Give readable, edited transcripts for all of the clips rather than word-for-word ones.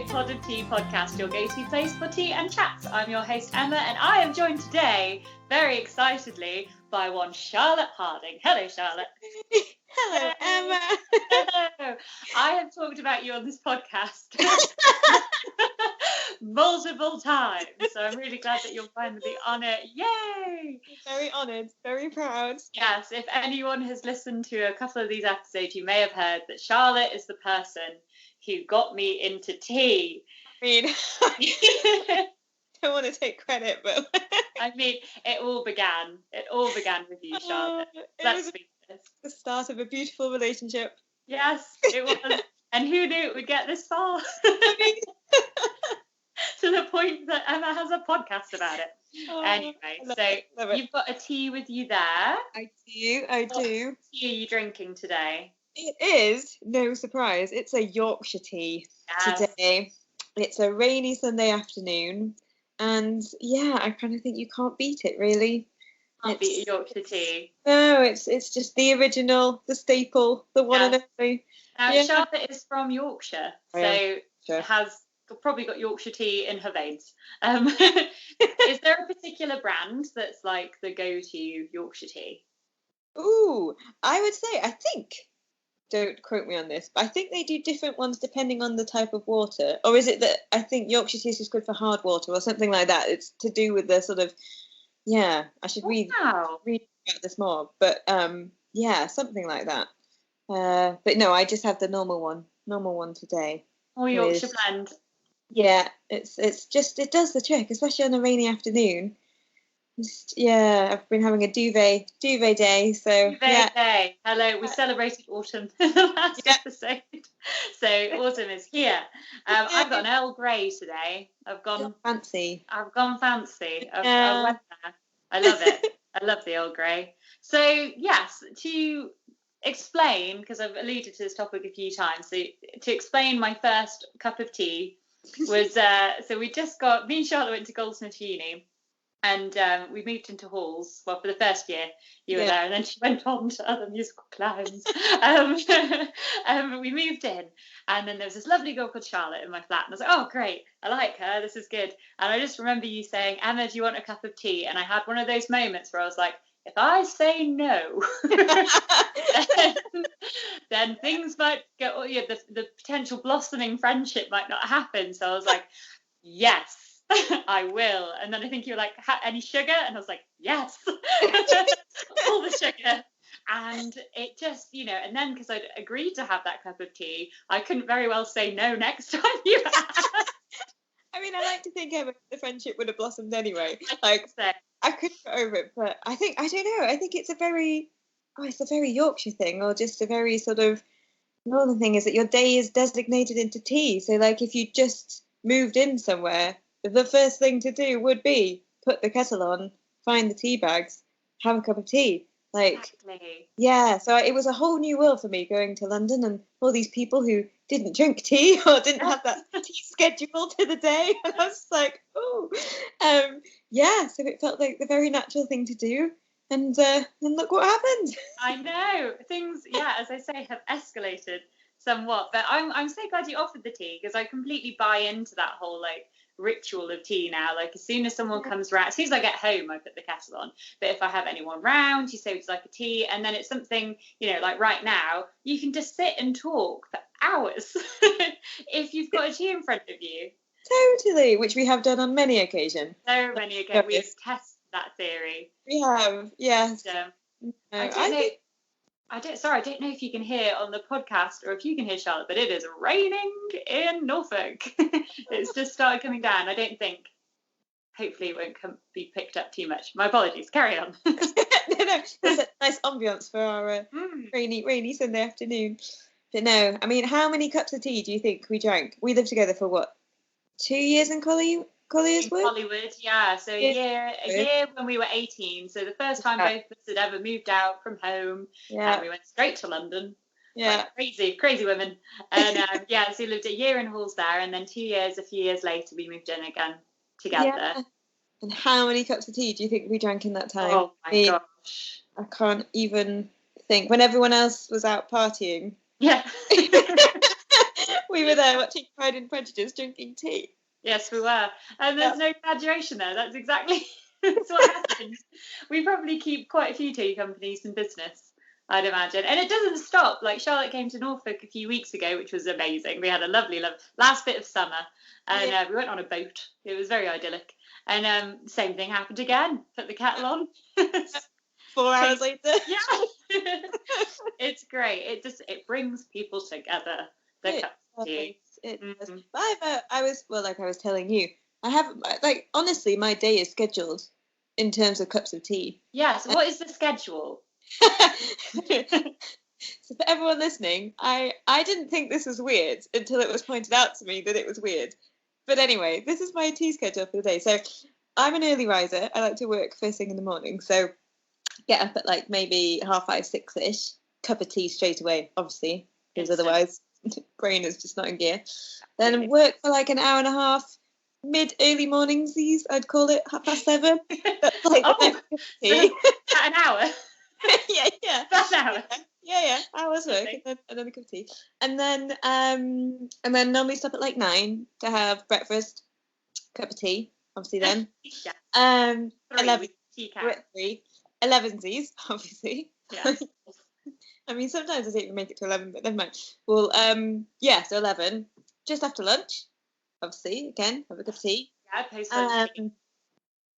Pod of Tea podcast, your go-to place for tea and chats. I'm your host Emma, and I am joined today, very excitedly, by one Charlotte Harding. Hello, Charlotte. Hello, Emma. Hello. I have talked about you on this podcast multiple times, so I'm really glad that you're finally on it. Yay! Very honoured, very proud. Yes, if anyone has listened to a couple of these episodes, you may have heard that Charlotte is the person who got me into tea. I mean, I don't want to take credit, but I mean, it all began with you, Charlotte. Let's be honest. The start of a beautiful relationship. Yes, it was. And who knew it would get this far? To the point that Emma has a podcast about it. Anyway, so you've got a tea with you there. I do. What tea are you drinking today? It is, no surprise, it's a Yorkshire tea today. It's a rainy Sunday afternoon. And yeah, I kind of think you can't beat it, really. Can't beat a Yorkshire tea. No, it's just the original, the staple, the one and only. Charlotte is from Yorkshire, so has probably got Yorkshire tea in her veins. Is there a particular brand that's like the go-to Yorkshire tea? Ooh, I would say, I think, don't quote me on this, but I think they do different ones depending on the type of water. Or is it that I think Yorkshire tea is just good for hard water or something like that? It's to do with the sort of, I should read about this more. But something like that. But no, I just have the normal one today. Or Yorkshire blend. Yeah, it does the trick, especially on a rainy afternoon. I've been having a duvet day, so duvet day. Hello, we celebrated autumn in the last episode, so autumn is here. I've got an Earl Grey today. I've gone fancy. I went there. I love it. I love the Earl Grey. So yes, to explain, because I've alluded to this topic a few times, so to explain my first cup of tea was so me and Charlotte went to Goldsmiths Uni. And we moved into halls. Well, for the first year, you were there, and then she went on to other musical climbs. We moved in, and then there was this lovely girl called Charlotte in my flat, and I was like, "Oh, great! I like her. This is good." And I just remember you saying, "Emma, do you want a cup of tea?" And I had one of those moments where I was like, "If I say no, then things might go. The potential blossoming friendship might not happen." So I was like, "Yes." I will. And then I think you were like, any sugar? And I was like, yes. All the sugar. And it just, and then because I'd agreed to have that cup of tea, I couldn't very well say no next time you asked. I mean, I like to think the friendship would have blossomed anyway. I couldn't get over it, but I don't know. I think it's a very Yorkshire thing, or just a very sort of northern thing, is that your day is designated into tea. So like if you just moved in somewhere, the first thing to do would be put the kettle on, find the tea bags, have a cup of tea. Exactly. So it was a whole new world for me going to London and all these people who didn't drink tea or didn't have that tea schedule to the day. And I was like, so it felt like the very natural thing to do. And look what happened. I know. Things, as I say, have escalated somewhat. But I'm so glad you offered the tea, because I completely buy into that whole ritual of tea now. Like as soon as someone comes round, as soon as I get home, I put the kettle on. But if I have anyone round, you say would you like a tea, and then it's something, like right now, you can just sit and talk for hours if you've got a tea in front of you. Totally, which we have done on many occasions. So many occasions. We've tested that theory. We have, yes. I don't know if you can hear on the podcast or if you can hear, Charlotte, but it is raining in Norfolk. It's just started coming down. I don't think, hopefully it won't be picked up too much. My apologies. Carry on. No, there's a nice ambience for our rainy Sunday afternoon. But no, I mean, how many cups of tea do you think we drank? We lived together for what, 2 years in Collierwood? Hollywood, so a year when we were 18. So the first time both of us had ever moved out from home, and we went straight to London. Crazy women. And so we lived a year in halls there, and then a few years later, we moved in again together. Yeah. And how many cups of tea do you think we drank in that time? Oh my gosh, I can't even think. When everyone else was out partying. Yeah. We were there watching Pride and Prejudice, drinking tea. Yes, we were. And there's no exaggeration there. That's exactly that's what happened. We probably keep quite a few tea companies in business, I'd imagine. And it doesn't stop. Like Charlotte came to Norfolk a few weeks ago, which was amazing. We had a lovely last bit of summer. And we went on a boat. It was very idyllic. And same thing happened again. Put the kettle on. 4 hours later. Yeah. It's great. It brings people together. The cup of tea. It does. But I was telling you, I have, like, honestly, my day is scheduled in terms of cups of tea. Yeah, so what is the schedule? So for everyone listening, I didn't think this was weird until it was pointed out to me that it was weird. But anyway, this is my tea schedule for the day. So I'm an early riser. I like to work first thing in the morning. So get up at like maybe 5:30, 6-ish. Cup of tea straight away, obviously, because otherwise brain is just not in gear. Then work for like an hour and a half. Early mornings, I'd call it 7:30. That's like the next cup of tea. An hour. yeah. That's an hour. Yeah. Hours work and then a cup of tea, and then normally stop at like 9 to have breakfast, cup of tea, obviously. Then 11 tea 11's, obviously. Yeah. I mean, sometimes I don't even make it to 11, but never mind. Well, so 11, just after lunch, obviously, again, have a cup of tea. Yeah, post-lunch tea.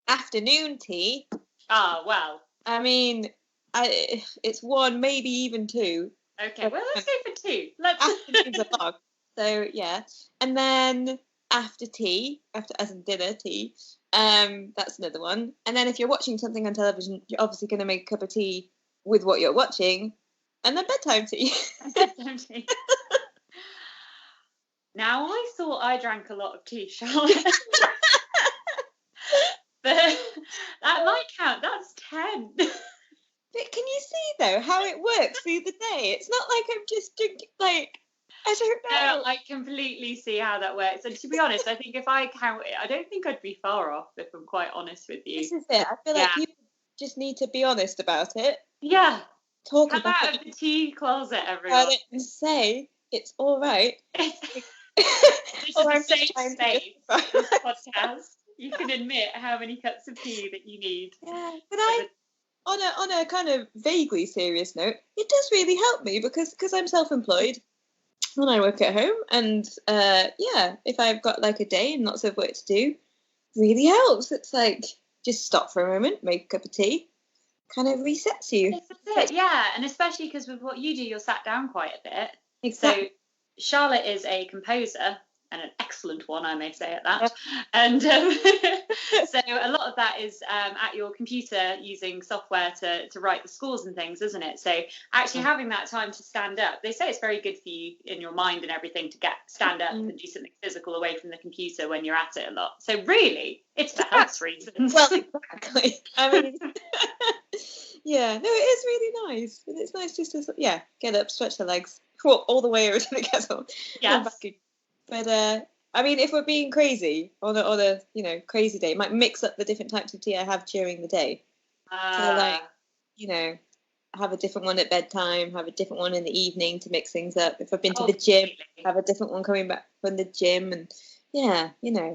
Afternoon tea. Oh, well. I mean, it's 1, maybe even 2. Okay, well, let's go for 2. Afternoon's a lot. So, yeah. And then after tea, as in dinner tea, that's another one. And then if you're watching something on television, you're obviously going to make a cup of tea with what you're watching. And then bedtime tea. Bedtime tea. Now, I thought I drank a lot of tea, Charlotte. But that might count. That's 10. But can you see, though, how it works through the day? It's not like I'm just drinking, like, I don't know. No, I completely see how that works. And to be honest, I think if I count it, I don't think I'd be far off, if I'm quite honest with you. This is it. I feel like people just need to be honest about it. Yeah. Talk Come about out of the tea closet, everyone. About it and say it's all right. This is a safe space, this podcast. You can admit how many cups of tea that you need. Yeah, but on a kind of vaguely serious note, it does really help me because I'm self-employed and I work at home, and if I've got like a day and lots of work to do, really helps. It's like just stop for a moment, make a cup of tea, kind of resets you. This is it, yeah, and especially because with what you do, you're sat down quite a bit. Exactly. So Charlotte is a composer, and an excellent one, I may say at that. And so a lot of that is at your computer using software to write the scores and things, isn't it? So actually having that time to stand up, they say it's very good for you in your mind and everything to stand up and do something physical away from the computer when you're at it a lot. So really, it's for health reasons. Well, exactly. I mean, yeah, no, it is really nice. And it's nice just to, get up, stretch the legs, all the way over to the kettle. Yes. But I mean, if we're being crazy on a crazy day, might mix up the different types of tea I have during the day. So have a different one at bedtime, have a different one in the evening to mix things up. If I've been to the gym, have a different one coming back from the gym, and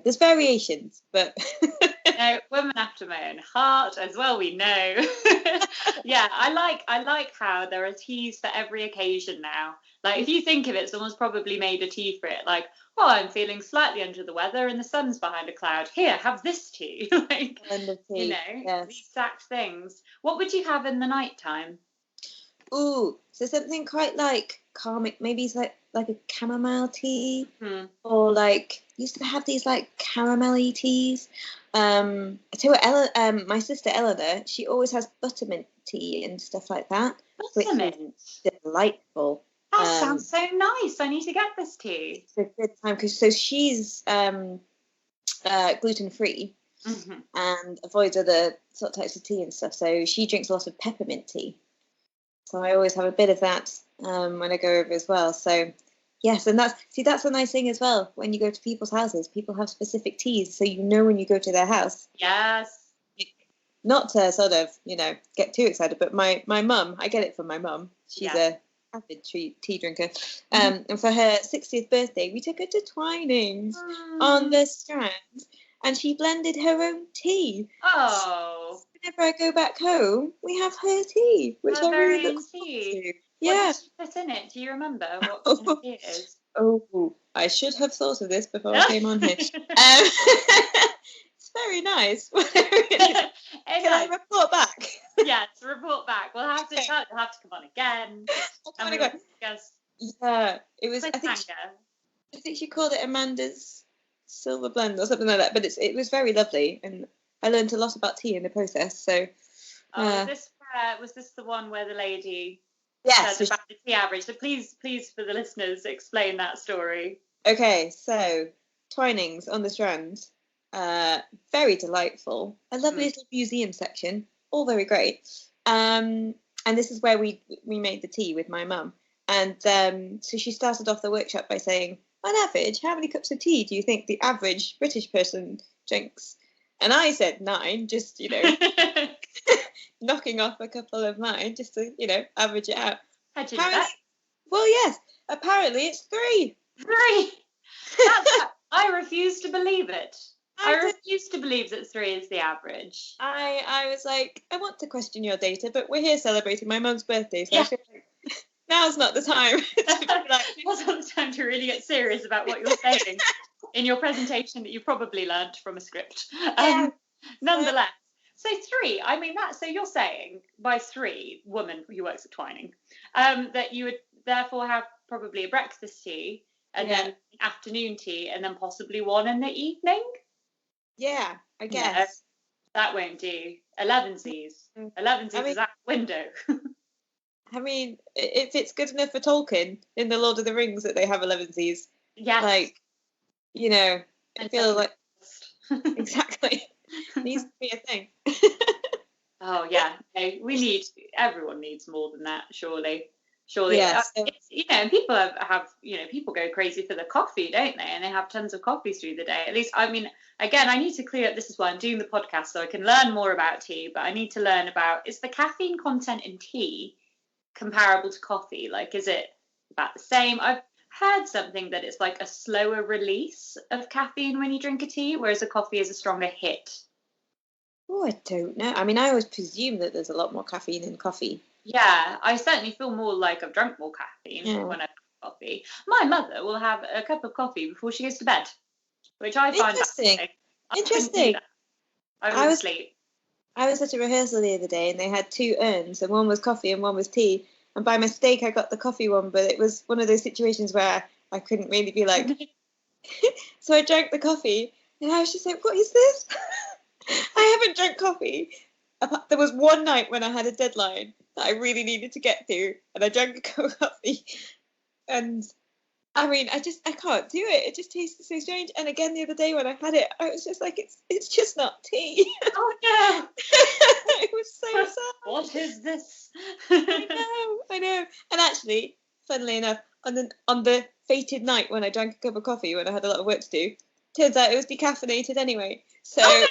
there's variations, but. Woman after my own heart as well, we know. Yeah, I like how there are teas for every occasion now. Like, if you think of it, someone's probably made a tea for it. Like, I'm feeling slightly under the weather and the sun's behind a cloud. Here, have this tea. Like, tea. Yes. These exact things. What would you have in the night time? Ooh, so something quite like calming. Maybe it's like a chamomile tea, or like used to have these like caramelly teas. I tell you what, my sister Eleanor, she always has buttermint tea and stuff like that. Buttermint, delightful. That sounds so nice. I need to get this tea. It's a good time because she's gluten free and avoids other sort of types of tea and stuff. So she drinks a lot of peppermint tea. So I always have a bit of that when I go over as well. So yes, and that's a nice thing as well. When you go to people's houses, people have specific teas, so you know when you go to their house. Yes. Not to sort of get too excited, but my mum, I get it from my mum. She's a avid tea drinker. And for her 60th birthday, we took her to Twinings on the Strand, and she blended her own tea. Oh. So whenever I go back home, we have her tea, which I really look forward to. Yeah. What did she put in it? Do you remember what kind of tea it is? Oh, I should have thought of this before I came on here. It's very nice. Can I report back? Yes, report back. We'll have to come on again. Yeah, it was. I think she called it Amanda's Silver Blend or something like that. But it was very lovely, and I learned a lot about tea in the process. So, was this the one where the lady? Yes, about the tea average. So please, for the listeners, explain that story. Okay, so Twinings on the Strand, very delightful. A lovely little museum section, all very great. And this is where we made the tea with my mum. And so she started off the workshop by saying, on average, how many cups of tea do you think the average British person drinks? And I said 9, just, knocking off a couple of mine just to, average it out. How'd you know that? Well, yes, apparently it's 3. 3? I refuse to believe it. I refuse to believe that 3 is the average. I was like, I want to question your data, but we're here celebrating my mum's birthday, so I feel like now's not the time. Now's not the time to really get serious about what you're saying in your presentation that you probably learned from a script. Nonetheless. So 3, I mean, so you're saying by 3, woman who works at Twining, that you would therefore have probably a breakfast tea and then an afternoon tea and then possibly one in the evening? Yeah, I guess. Yeah, that won't do. 11sies. 11sies is out the window. I mean, if it's good enough for Tolkien in the Lord of the Rings that they have 11sies, I feel like... Exactly. Needs to be a thing. Oh yeah, everyone needs more than that, surely. Yes. And people have people go crazy for the coffee, don't they? And they have tons of coffees through the day. At least, I mean, again, I need to clear up. This is why I'm doing the podcast, so I can learn more about tea. But I need to learn about, is the caffeine content in tea comparable to coffee? Like, is it about the same? I've heard something that it's like a slower release of caffeine when you drink a tea, whereas a coffee is a stronger hit. Oh, I don't know. I mean, I always presume that there's a lot more caffeine in coffee. Yeah, I certainly feel more like I've drunk more caffeine when I have coffee. My mother will have a cup of coffee before she goes to bed, which I find interesting. I was asleep. I was at a rehearsal the other day and they had 2 urns and one was coffee and one was tea. And by mistake, I got the coffee one, but it was one of those situations where I couldn't really be like... So I drank the coffee and I was just like, what is this? I haven't drank coffee. There was one night when I had a deadline that I really needed to get to, and I drank a cup of coffee. And I mean, I can't do it. It just tasted so strange. And again, the other day when I had it, I was just like, it's just not tea. Oh no! It was so sad. What is this? I know. And actually, funnily enough, on the fated night when I drank a cup of coffee when I had a lot of work to do, turns out it was decaffeinated anyway. So I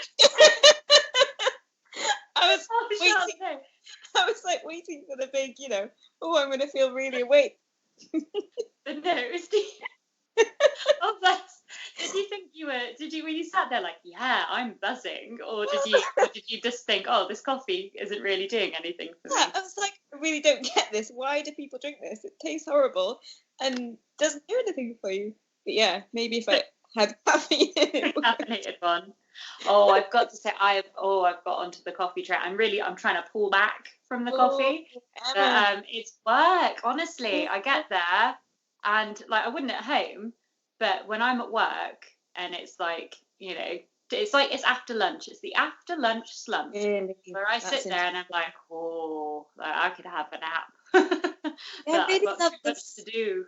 was waiting for the big, I'm going to feel really awake. But no, it was did you think when you sat there like, yeah, I'm buzzing, or did you just think, oh, this coffee isn't really doing anything for me? I was like, I really don't get this. Why do people drink this? It tastes horrible and doesn't do anything for you. But yeah, maybe if I had caffeine in it. Caffeinated one. Oh, I've got to say, I've got onto the coffee train. I'm trying to pull back from the coffee. But, it's work, honestly. I get there and I wouldn't at home, but when I'm at work and it's like, it's after lunch. It's the after lunch slump where I sit there and I'm like, I could have a nap. I really love this to do.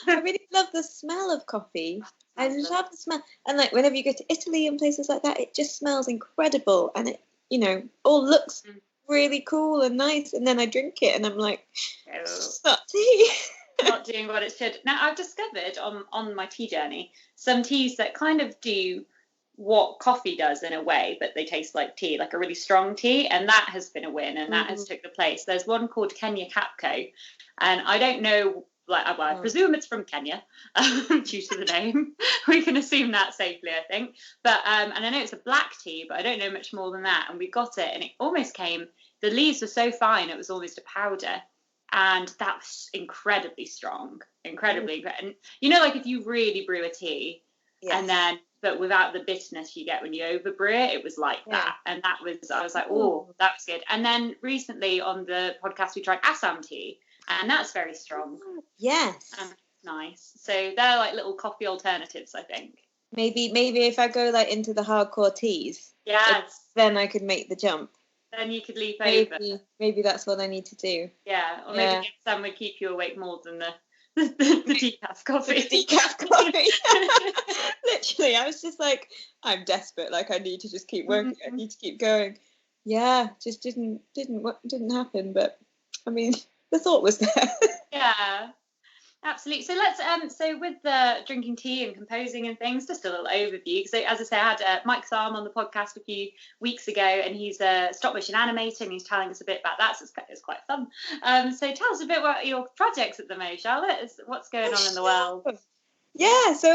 I really love the smell of coffee. I love the smell, and whenever you go to Italy and places like that, it just smells incredible, and it all looks really cool and nice. And then I drink it, and I'm like, it's not tea. Not doing what it should. Now I've discovered on my tea journey some teas that kind of do what coffee does in a way, but they taste like tea, like a really strong tea, and that has been a win, and that has took the place. There's one called Kenya Capco, and I don't know, like, well, I presume it's from Kenya due to the name. We can assume that safely, I think. But and I know it's a black tea, but I don't know much more than that. And we got it, and it almost came. The leaves were so fine, it was almost a powder. And that was incredibly strong, incredibly. And you know, like if you really brew a tea, and then, but without the bitterness you get when you overbrew it, it was like that. And that was, I was like, oh, that was good. And then recently on the podcast, we tried Assam tea, and that's very strong. Yes. And nice. So they're like little coffee alternatives, I think. Maybe if I go like into the hardcore teas, then I could make the jump. Then you could leap over. Maybe that's what I need to do. Yeah, or maybe Sam would keep you awake more than the decaf coffee. Decaf coffee. Literally, I was just like, I'm desperate. Like, I need to just keep working. I need to keep going. Yeah, just didn't happen. But I mean, the thought was there. Yeah. Absolutely. So let's so with the drinking tea and composing and things, just a little overview. So as I say, I had Mike Sarm on the podcast a few weeks ago, and he's a stop motion animator, and he's telling us a bit about that. So it's quite fun. So tell us a bit about your projects at the moment, Charlotte. What's going on in the world? Yeah, so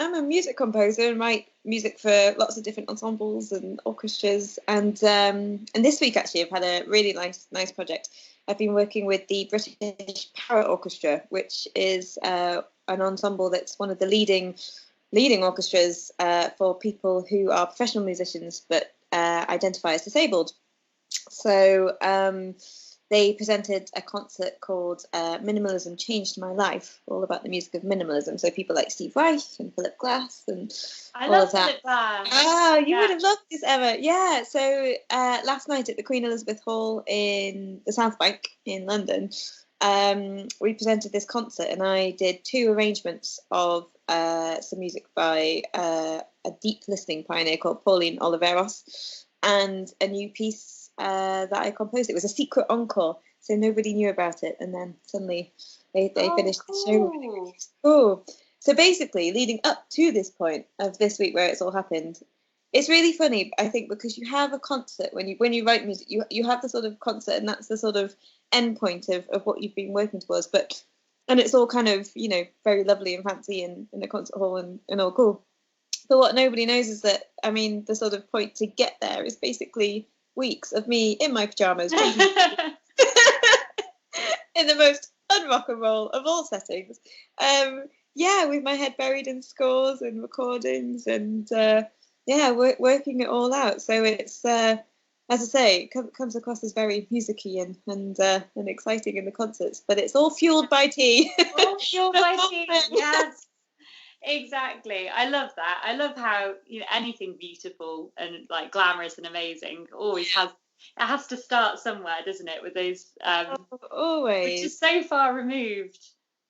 I'm a music composer and write music for lots of different ensembles and orchestras. And this week actually I've had a really nice project. I've been working with the British Parrot Orchestra, which is an ensemble that's one of the leading orchestras for people who are professional musicians but identify as disabled. So they presented a concert called Minimalism Changed My Life, all about the music of minimalism. So people like Steve Reich and Philip Glass and I love Philip Glass. Oh, you would have loved this, Emma. Yeah, so last night at the Queen Elizabeth Hall in the South Bank in London, we presented this concert, and I did 2 arrangements of some music by a deep listening pioneer called Pauline Oliveros, and a new piece that I composed. It was a secret encore, so nobody knew about it, and then suddenly they finished the show. Really cool. So basically, leading up to this point of this week where it's all happened, it's really funny, I think, because you have a concert when you write music, you have the sort of concert, and that's the sort of end point of what you've been working towards. And it's all kind of, you know, very lovely and fancy in the concert hall and all cool. But what nobody knows is that, I mean, the sort of point to get there is basically weeks of me in my pajamas in the most unrock and roll of all settings. With my head buried in scores and recordings and working it all out. So it's as I say, it comes across as very musicy and exciting in the concerts, but it's all fueled by tea. All fueled by tea. Yes. Exactly. I love that. I love how, you know, anything beautiful and like glamorous and amazing always has to start somewhere, doesn't it? With those always, which is so far removed,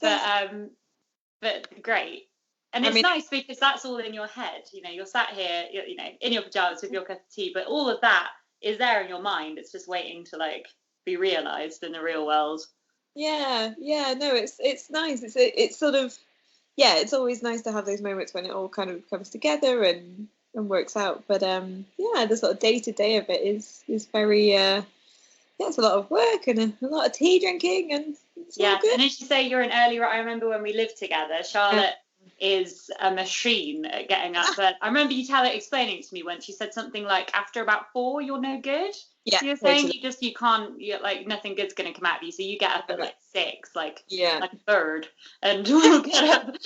but great. And it's nice because that's all in your head. You know, you're sat here, you know, in your pajamas with your cup of tea, but all of that is there in your mind. It's just waiting to like be realized in the real world. Yeah. No, it's nice. It's sort of. Yeah, it's always nice to have those moments when it all kind of comes together and works out. But the sort of day-to-day of it is very it's a lot of work and a lot of tea drinking and it's all good. And as you say, you're an early riser. I remember when we lived together, Charlotte is a machine at getting up. But I remember you explaining it to me once. You said something like, after about 4, you're no good. Yeah, you're saying you can't, like nothing good's going to come out of you. So you get up at like 6, like a bird, and we'll get up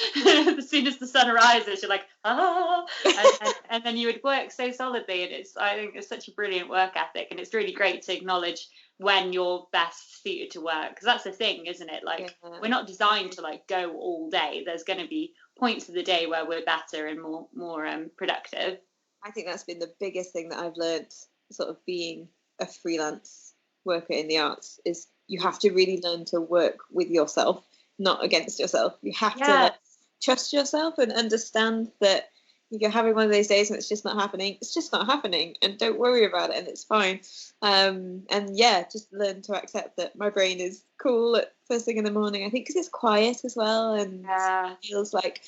as soon as the sun rises. You're like, and then you would work so solidly. And I think it's such a brilliant work ethic, and it's really great to acknowledge when you're best suited to work, because that's the thing, isn't it? Like we're not designed to like go all day. There's going to be points of the day where we're better and more productive. I think that's been the biggest thing that I've learned, sort of being a freelance worker in the arts, is you have to really learn to work with yourself, not against yourself. You have to trust yourself and understand that you're having one of those days and it's just not happening. It's just not happening, and don't worry about it, and it's fine. Just learn to accept that my brain is cool at first thing in the morning, I think, because it's quiet as well, and it feels like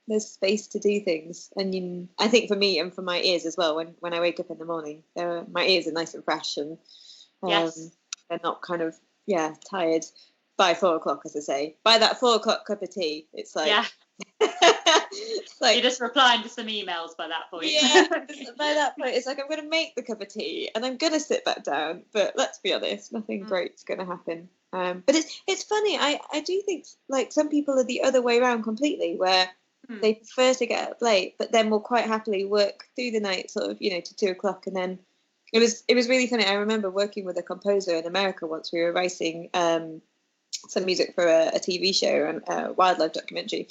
there's space to do things. And I think for me and for my ears as well, when I wake up in the morning, my ears are nice and fresh, and they're not kind of tired by 4 o'clock, as I say. By that 4 o'clock cup of tea, it's like it's like, you're just replying to some emails by that point. By that point it's like I'm going to make the cup of tea and I'm going to sit back down, but let's be honest, nothing great's going to happen. But it's funny, I do think like some people are the other way around completely, where they prefer to get up late but then will quite happily work through the night sort of to 2 o'clock. And then it was really funny. I remember working with a composer in America once. We were writing some music for a TV show and a wildlife documentary,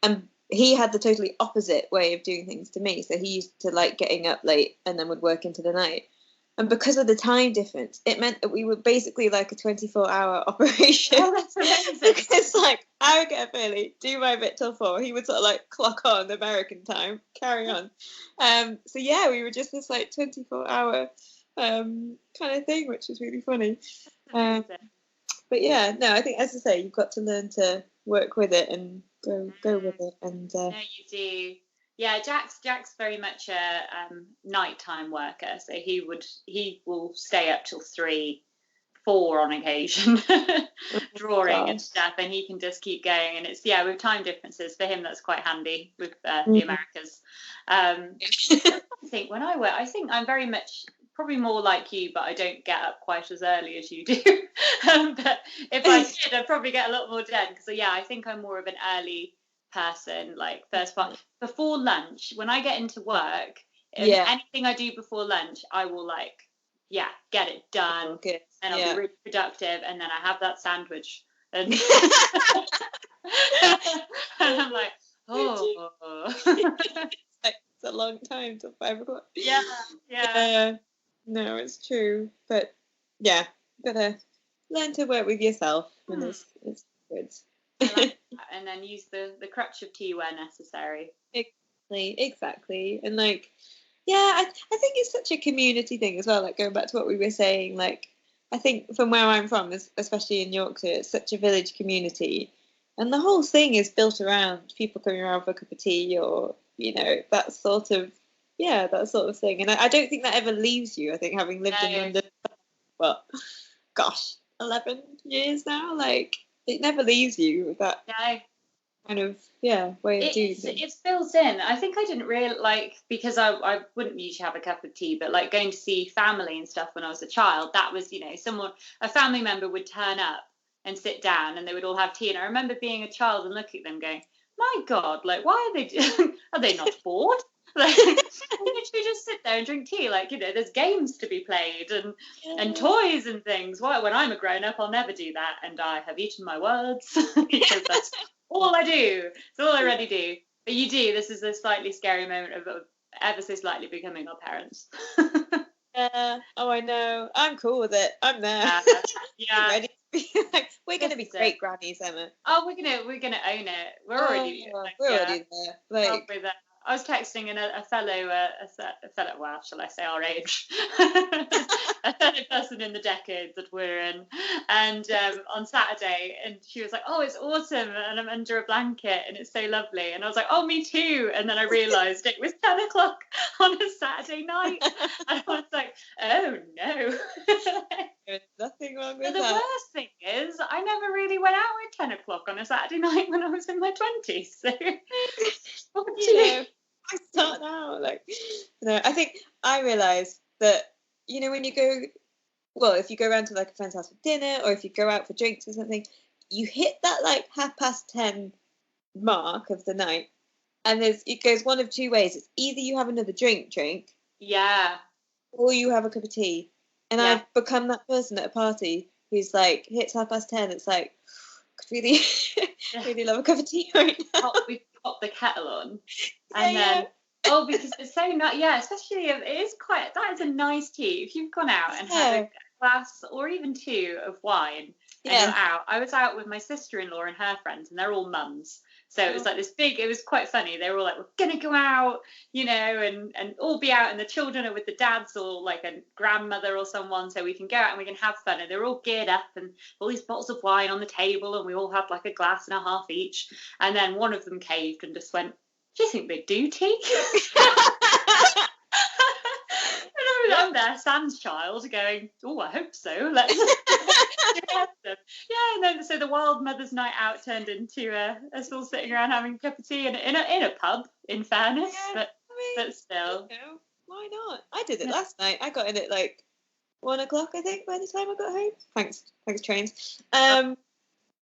and he had the totally opposite way of doing things to me. So he used to like getting up late and then would work into the night. And because of the time difference, it meant that we were basically like a 24-hour operation. Oh, that's amazing. It's like, I would get up early, do my bit till 4. He would sort of like clock on American time, carry on. So yeah, we were just this like 24-hour kind of thing, which was really funny. But yeah, no, I think, as I say, you've got to learn to work with it and go with it. And no, you do. Yeah, Jack's very much a nighttime worker, so he will stay up till 3, 4 on occasion, drawing and stuff, and he can just keep going. And it's with time differences for him, that's quite handy with the Americas. I think when I work, I think I'm very much probably more like you, but I don't get up quite as early as you do. But if I did, I'd probably get a lot more done, because I think I'm more of an early person. Like first part before lunch, when I get into work, anything I do before lunch, I will get it done, and I'll be really productive, and then I have that sandwich and, and I'm like, it's a long time till 5 o'clock. No, it's true, but gotta learn to work with yourself, and it's good. And then use the crutch of tea where necessary. Exactly. And I think it's such a community thing as well, like going back to what we were saying. Like, I think from where I'm from, especially in Yorkshire, it's such a village community, and the whole thing is built around people coming around for a cup of tea, or that sort of thing. And I don't think that ever leaves you. I think, having lived in London, 11 years now, like, it never leaves you with that kind of way of doing things. It's built in. I think I didn't really because I wouldn't usually have a cup of tea, but like going to see family and stuff when I was a child, that was a family member would turn up and sit down, and they would all have tea. And I remember being a child and looking at them going, my God, like, why are they not bored? Like, literally just sit there and drink tea. Like, there's games to be played and toys and things. Well, when I'm a grown up, I'll never do that, and I have eaten my words, because that's all I do. It's all I really do. But you do. This is a slightly scary moment of ever so slightly becoming our parents. Oh, I know. I'm cool with it. I'm there. Ready to be we're gonna be great grannies, Emma. Oh, we're gonna own it. We're already there. I was texting a fellow, well, shall I say our age, a fellow person in the decades that we're in, and on Saturday, and she was like, oh, it's autumn, and I'm under a blanket, and it's so lovely, and I was like, oh, me too, and then I realised it was 10 o'clock on a Saturday night, and I was like, oh no. There's nothing wrong with that. The worst thing is, I never really went out at 10 o'clock on a Saturday night when I was in my 20s, so I start now. I think I realised that, when you go, if you go around to like a friend's house for dinner, or if you go out for drinks or something, you hit that like 10:30 mark of the night, and it goes one of two ways. It's either you have another drink, or you have a cup of tea. And I've become that person at a party who's like, hits 10:30, it's like, could really really love a cup of tea right now. We pop the kettle on, and then because it's so nice. Especially if that is a nice tea. If you've gone out and had a glass or even 2 of wine and you're out. I was out with my sister-in-law and her friends, and they're all mums. So it was like this big, it was quite funny. They were all like, we're going to go out, and all be out, and the children are with the dads or like a grandmother or someone, so we can go out and we can have fun. And they're all geared up and all these bottles of wine on the table, and we all had like a glass and a half each. And then one of them caved and just went, do you think they do tea? And I'm there, sans child, going, oh, I hope so. Let's yeah, and then so the wild mother's night out turned into us all sitting around having a cup of tea in a pub, in fairness, but still. Why not? I did it last night. I got in at like 1 o'clock, I think, by the time I got home. Thanks trains.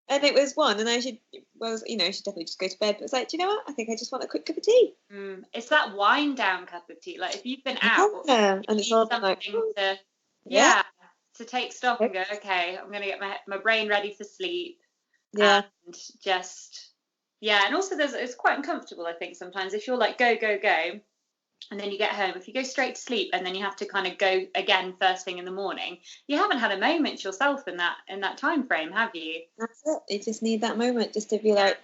And it was 1, and I should definitely just go to bed. But it's like, do you know what? I think I just want a quick cup of tea. It's that wind down cup of tea. Like if you've been out, and it's all like to take stock and go, okay, I'm gonna get my brain ready for sleep. Yeah. And just and also it's quite uncomfortable, I think, sometimes if you're like go, and then you get home, if you go straight to sleep and then you have to kind of go again first thing in the morning, you haven't had a moment yourself in that time frame, have you? That's it. You just need that moment just to be like,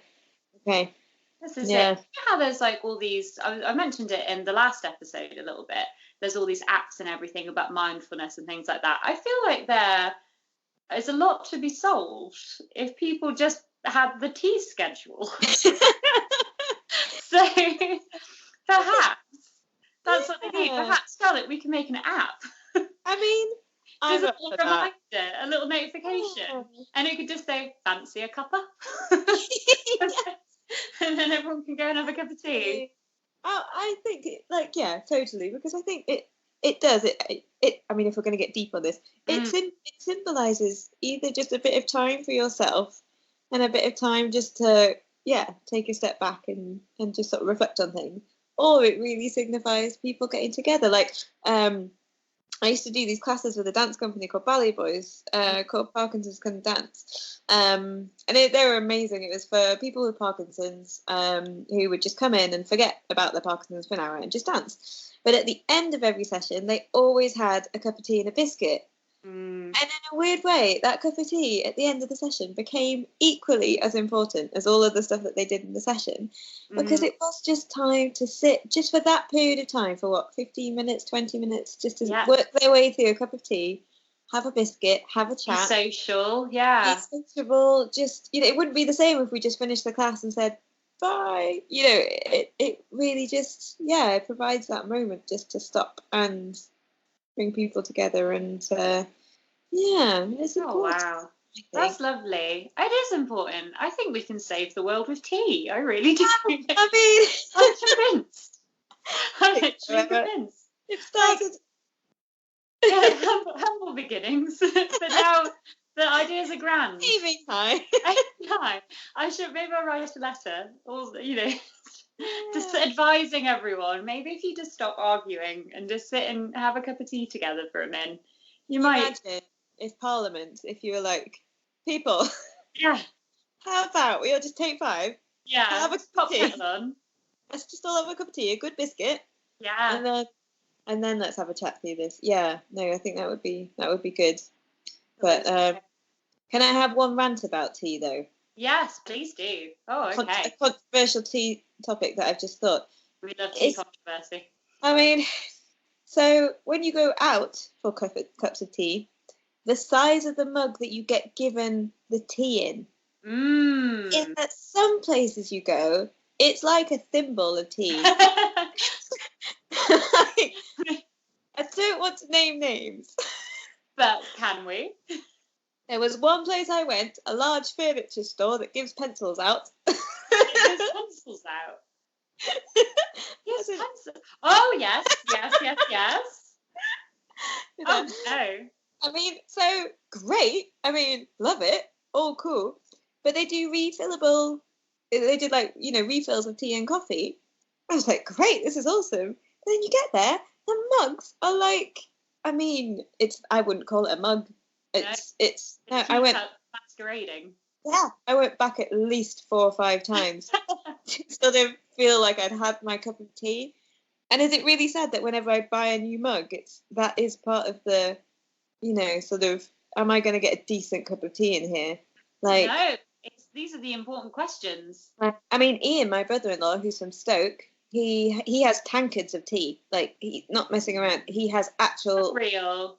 okay. This is it. You know how there's like all these, I mentioned it in the last episode a little bit, there's all these apps and everything about mindfulness and things like that. I feel like there is a lot to be solved if people just had the tea schedule. So perhaps that's what they need. Perhaps, Scarlett, we can make an app. I mean, there's a little reminder, a little notification, and it could just say, fancy a cuppa? And then everyone can go and have a cup of tea. I think, totally, because I think it does. I mean, if we're going to get deep on this, it symbolises either just a bit of time for yourself and a bit of time just to, take a step back and just sort of reflect on things. Or it really signifies people getting together. Like, I used to do these classes with a dance company called Ballet Boys, called Parkinson's Can Dance. And they were amazing. It was for people with Parkinson's who would just come in and forget about their Parkinson's for an hour and just dance. But at the end of every session, they always had a cup of tea and a biscuit. And in a weird way, that cup of tea at the end of the session became equally as important as all of the stuff that they did in the session, because it was just time to sit, just for that period of time, for 15 minutes, 20 minutes, just to work their way through a cup of tea, have a biscuit, have a chat. Be social, Be sociable. Just, it wouldn't be the same if we just finished the class and said bye. It really just, it provides that moment just to stop and bring people together, and it's important. Oh wow, that's lovely. It is important. I think we can save the world with tea. I really do. I mean, I'm convinced. I'm literally convinced. It started humble beginnings, but now the ideas are grand. Aiming high. Maybe I'll write a letter, or just advising everyone. Maybe if you just stop arguing and just sit and have a cup of tea together for a minute, you might imagine if Parliament, if you were like, people, how about we all just take 5? Yeah, have a cup of tea. On. Let's just all have a cup of tea, a good biscuit. Yeah, and then let's have a chat through this. Yeah, no, I think that would be good. But can I have one rant about tea though? Yes, please do. Oh, okay. A controversial tea topic that I've just thought. We love tea controversy. I mean, so when you go out for cups of tea, the size of the mug that you get given the tea in, at some places you go, it's like a thimble of tea. I don't want to name names. But can we? There was one place I went, a large furniture store that gives pencils out. It gives pencils out? Yes, pencils. Oh, yes. Oh, no. I mean, so great. I mean, love it. All cool. But they do refillable. They did refills of tea and coffee. I was like, great, this is awesome. And then you get there, the mugs are like, I mean, I wouldn't call it a mug. I went masquerading. Yeah, I went back at least 4 or 5 times to sort of feel like I'd had my cup of tea. And is it really sad that whenever I buy a new mug, that is part of the, sort of, am I going to get a decent cup of tea in here? Like, no, these are the important questions. I mean, Ian, my brother-in-law, who's from Stoke, he has tankards of tea. Like, he's not messing around. He has actual... That's real.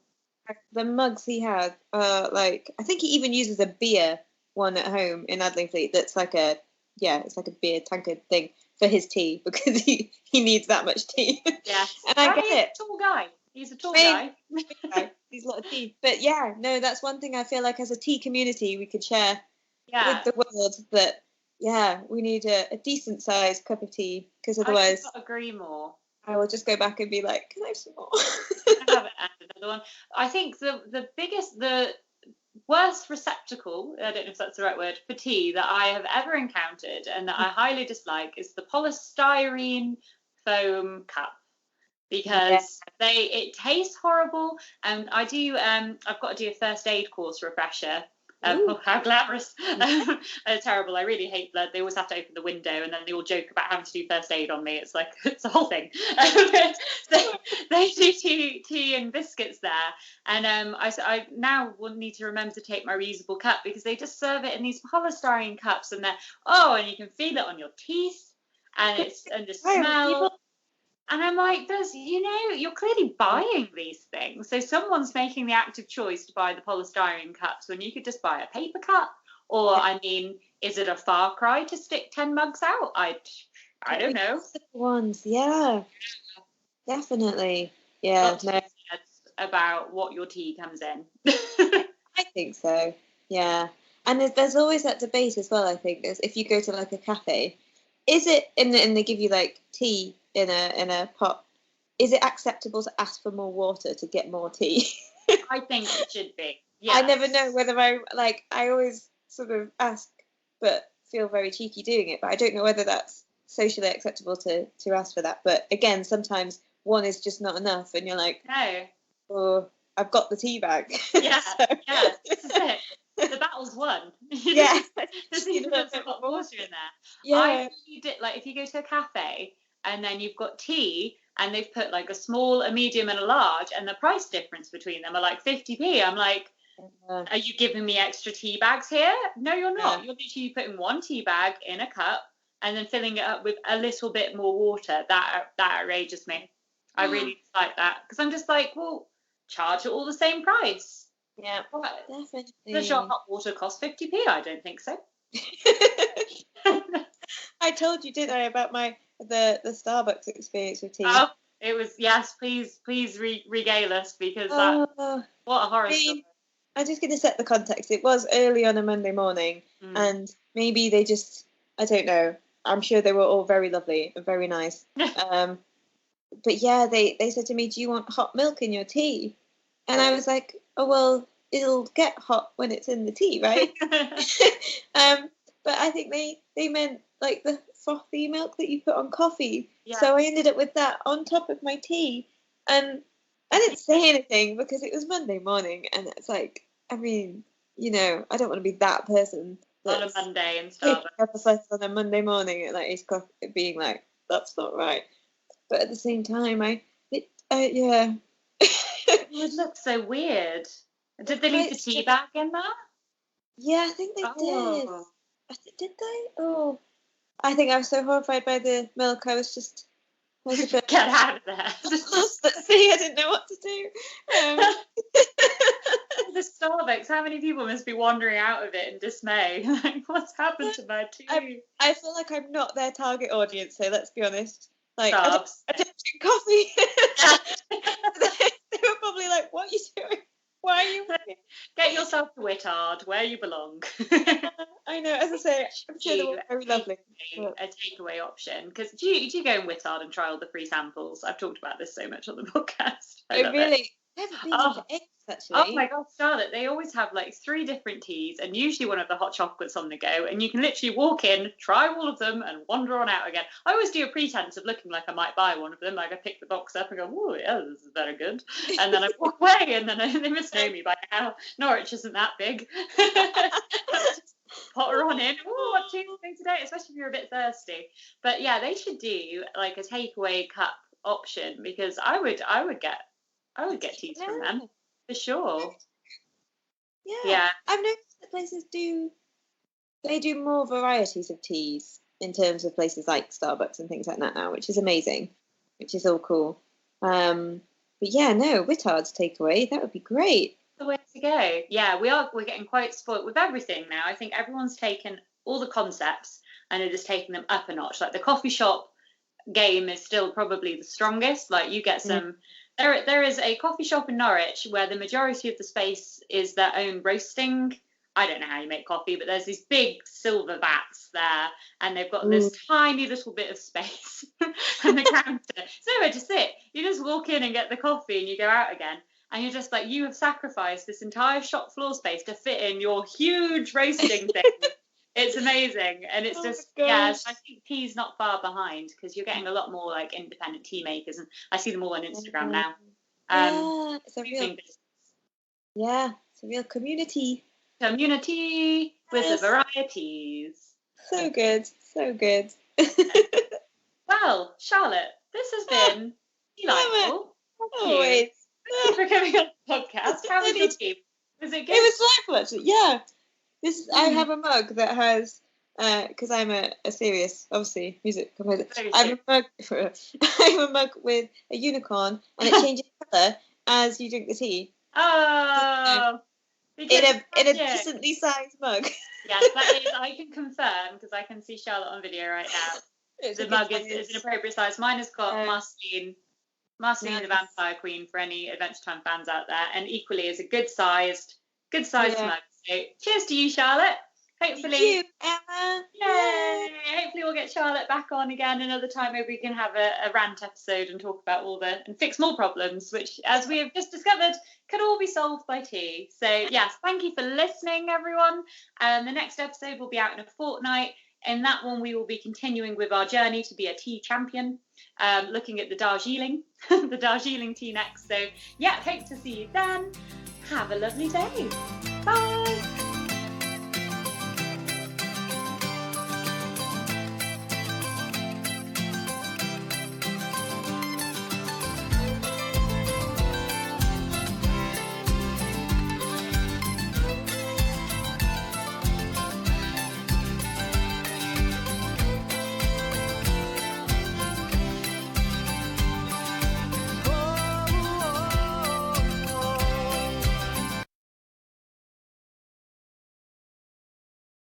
The mugs he has are like, I think he even uses a beer one at home in Adlingfleet that's like it's like a beer tankard thing. for his tea because he needs that much tea. Yeah. And I get it. He's a tall guy. He's a tall guy. He's a lot of tea. But yeah, no, that's one thing I feel like as a tea community we could share with the world, that we need a decent sized cup of tea, because otherwise I agree more. I will just go back and be like, can I have some more? I haven't added another one. I think the worst receptacle, I don't know if that's the right word, for tea that I have ever encountered and that I highly dislike is the polystyrene foam cup, because it tastes horrible. And I do I've got to do a first aid course refresher. How glamorous. Terrible. I really hate blood. They always have to open the window and then they all joke about having to do first aid on me. It's like, it's a whole thing. They do tea and biscuits there. And I now will need to remember to take my reusable cup, because they just serve it in these polystyrene cups, and and you can feel it on your teeth, and the smell. And I'm like, you're clearly buying these things. So someone's making the active choice to buy the polystyrene cups when you could just buy a paper cup. Or, I mean, is it a far cry to stick 10 mugs out? I don't know. Ones, yeah. Definitely. Yeah. No. About what your tea comes in. I think so. Yeah. And there's always that debate as well, I think, is if you go to like a cafe, is it, and they give you like tea in a pot, is it acceptable to ask for more water to get more tea? I think it should be. Yes. I never know whether I always sort of ask but feel very cheeky doing it, but I don't know whether that's socially acceptable to ask for that. But again, sometimes one is just not enough and you're like, no, oh, I've got the tea bag. Yeah. This is it. The battle's won. Yeah. There's even got water in there. Yeah. I read it like if you go to a cafe and then you've got tea and they've put like a small, a medium and a large, and the price difference between them are like 50p. I'm like, are you giving me extra tea bags here? No, you're not. You're literally putting one tea bag in a cup and then filling it up with a little bit more water. That outrages me. I really dislike that, because I'm just like, well, charge it all the same price. Yeah, definitely. Does your hot water cost 50p? I don't think so. I told you, didn't I, about the Starbucks experience with tea? Oh, it was, yes. Please regale us, because what a horror story. I'm just going to set the context. It was early on a Monday morning, and maybe they just, I don't know. I'm sure they were all very lovely and very nice. But yeah, they said to me, "Do you want hot milk in your tea?" And I was like, "Oh well, it'll get hot when it's in the tea, right?" But I think they meant like the frothy milk that you put on coffee. Yeah. So I ended up with that on top of my tea, and I didn't say anything because it was Monday morning, and it's like, I mean, I don't want to be that person on a Monday in Starbucks on a Monday morning at like 8 o'clock, being like, that's not right. But at the same time, yeah. It looks so weird. Did they leave the tea bag in there? Yeah, I think they did. Did they? Oh, I think I was so horrified by the milk. I was a bit, get out of there. See, I didn't know what to do. The Starbucks, how many people must be wandering out of it in dismay? Like, what's happened to my tea? I feel like I'm not their target audience, so let's be honest. Like, I don't drink coffee. They were probably like, what are you doing? Why are you here? Get yourself to Whittard, where you belong. I know, as I say, I'm sure they were very lovely. A takeaway option, because do you go in Whittard and try all the free samples? I've talked about this so much on the podcast. I really? I haven't been for ages, actually. Oh my God, Charlotte, they always have like 3 different teas and usually one of the hot chocolates on the go, and you can literally walk in, try all of them and wander on out again. I always do a pretense of looking like I might buy one of them, like I pick the box up and go, oh yeah, this is very good, and then I walk away, and then they must know me by now. Norwich isn't that big. Just potter on in. Oh, what tea are we today? Especially if you're a bit thirsty. But yeah, they should do like a takeaway cup option, because I would get teas from them for sure. Yeah. I've noticed that places do more varieties of teas in terms of places like Starbucks and things like that now, which is amazing, which is all cool. But yeah, no, Whittard's takeaway, that would be great. The way to go. Yeah, we're getting quite spoiled with everything now. I think everyone's taken all the concepts and are just taking them up a notch. Like the coffee shop game is still probably the strongest. Like you get some, there is a coffee shop in Norwich where the majority of the space is their own roasting. I don't know how you make coffee, but there's these big silver vats there, and they've got this tiny little bit of space and the counter. It's nowhere to sit. You just walk in and get the coffee and you go out again. And you're just like, you have sacrificed this entire shop floor space to fit in your huge roasting thing. It's amazing. And it's I think tea's not far behind, because you're getting a lot more like independent tea makers, and I see them all on Instagram now. It's a real community. With the varieties. So good. Well, Charlotte, this has been delightful. Always. Thank you for coming on the podcast. How was your tea? Was it good? It was delightful, actually. Yeah. I have a mug that has, because I'm a serious, obviously, music composer. I have a mug with a unicorn, and it changes colour as you drink the tea. Oh. In a decently sized mug. Yes, that is. I can confirm, because I can see Charlotte on video right now. The mug is an appropriate size. Mine has got Marceline the Vampire Queen, for any Adventure Time fans out there, and equally is a good sized mug. So cheers to you, Charlotte. Hopefully, thank you, Emma. Yay! Hopefully we'll get Charlotte back on again another time. Maybe we can have a rant episode and talk about and fix more problems, which, as we have just discovered, could all be solved by tea. So yes, thank you for listening, everyone. The next episode will be out in a fortnight. In that one, we will be continuing with our journey to be a tea champion, looking at the Darjeeling, the Darjeeling tea next. So yeah, hope to see you then. Have a lovely day.